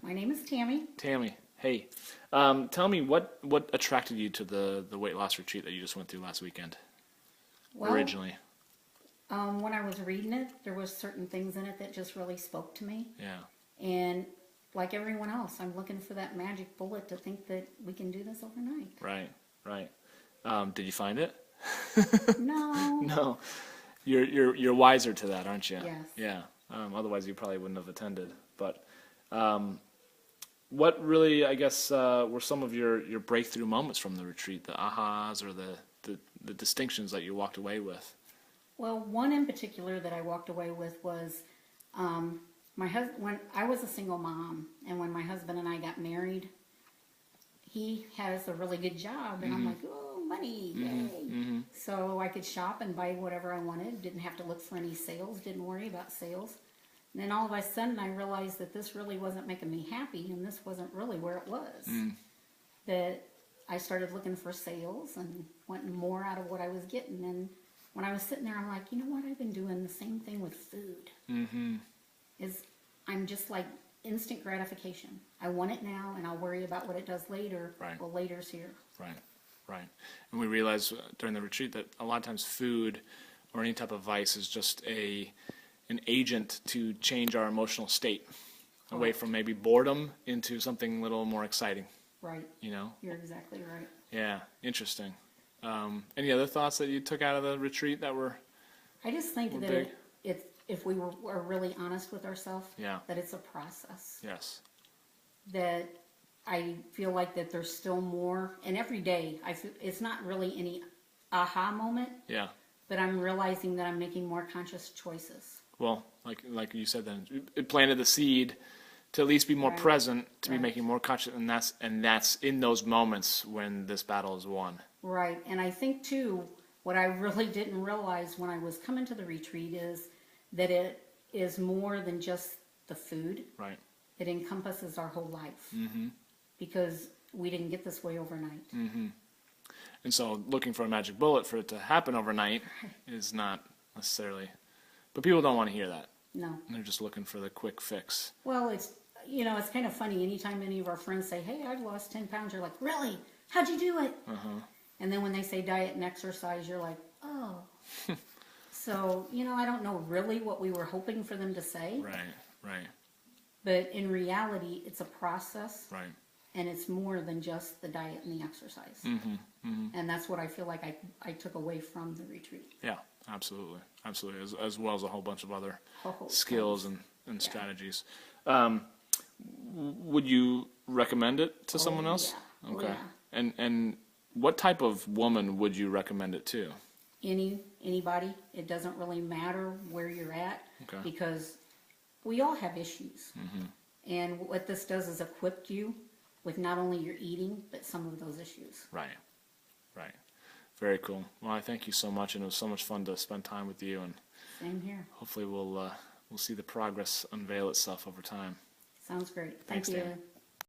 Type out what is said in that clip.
My name is Tammy. Tammy, hey. Tell me what attracted you to the weight loss retreat that you just went through last weekend? Well, originally. when I was reading it, there was certain things in it that just really spoke to me. Yeah. And like everyone else, I'm looking for that magic bullet to think that we can do this overnight. Right, right. Did you find it? No. No. You're wiser to that, aren't you? Yes. Yeah. Otherwise, you probably wouldn't have attended. But what really, I guess, were some of your breakthrough moments from the retreat, the ahas or the distinctions that you walked away with? Well, one in particular that I walked away with was my husband. When I was a single mom, and when my husband and I got married, he has a really good job, and I'm like, oh, money, yay! So I could shop and buy whatever I wanted. Didn't have to look for any sales. Didn't worry about sales. And then all of a sudden, I realized that this really wasn't making me happy, and this wasn't really where it was. That I started looking for sales and wanting more out of what I was getting. And when I was sitting there, I'm like, you know what? I've been doing the same thing with food. I'm just like instant gratification. I want it now, and I'll worry about what it does later. Right. Well, later's here. Right, right. And we realized during the retreat that a lot of times food or any type of vice is just an agent to change our emotional state away from maybe boredom into something a little more exciting. Right. You know? You're exactly right. Yeah, interesting. Any other thoughts that you took out of the retreat that were I just think that big? if we were really honest with ourselves, Yeah. that it's a process. Yes. That I feel like that there's still more, and every day I feel it's not really any aha moment, Yeah. but I'm realizing that I'm making more conscious choices. Well, like you said then, it planted the seed to at least be more Right. present, to be Right. making more conscious, and that's in those moments when this battle is won. Right, and I think too, what I really didn't realize when I was coming to the retreat is that it is more than just the food. Right. It encompasses our whole life. Because we didn't get this way overnight. And so looking for a magic bullet for it to happen overnight is not necessarily, but people don't want to hear that. No. They're just looking for the quick fix. Well, it's kind of funny. Anytime any of our friends say, hey, I've lost 10 pounds, you're like, really? How'd you do it? And then when they say diet and exercise, you're like, oh. So, I don't know really what we were hoping for them to say. Right, right. But in reality, it's a process. Right. And it's more than just the diet and the exercise. And that's what I feel like I took away from the retreat. Yeah, absolutely. Absolutely. As well as a whole bunch of other Whole skills and strategies. Would you recommend it to someone else? Yeah. Oh, Okay. yeah. And what type of woman would you recommend it to? Anybody. It doesn't really matter where you're at. Okay. Because we all have issues. And what this does is equip you with not only your eating, but some of those issues. Right, right. Very cool. Well, I thank you so much, and it was so much fun to spend time with you, and Same here. hopefully we'll see the progress unveil itself over time. Sounds great. Thanks, Thank you. Dan.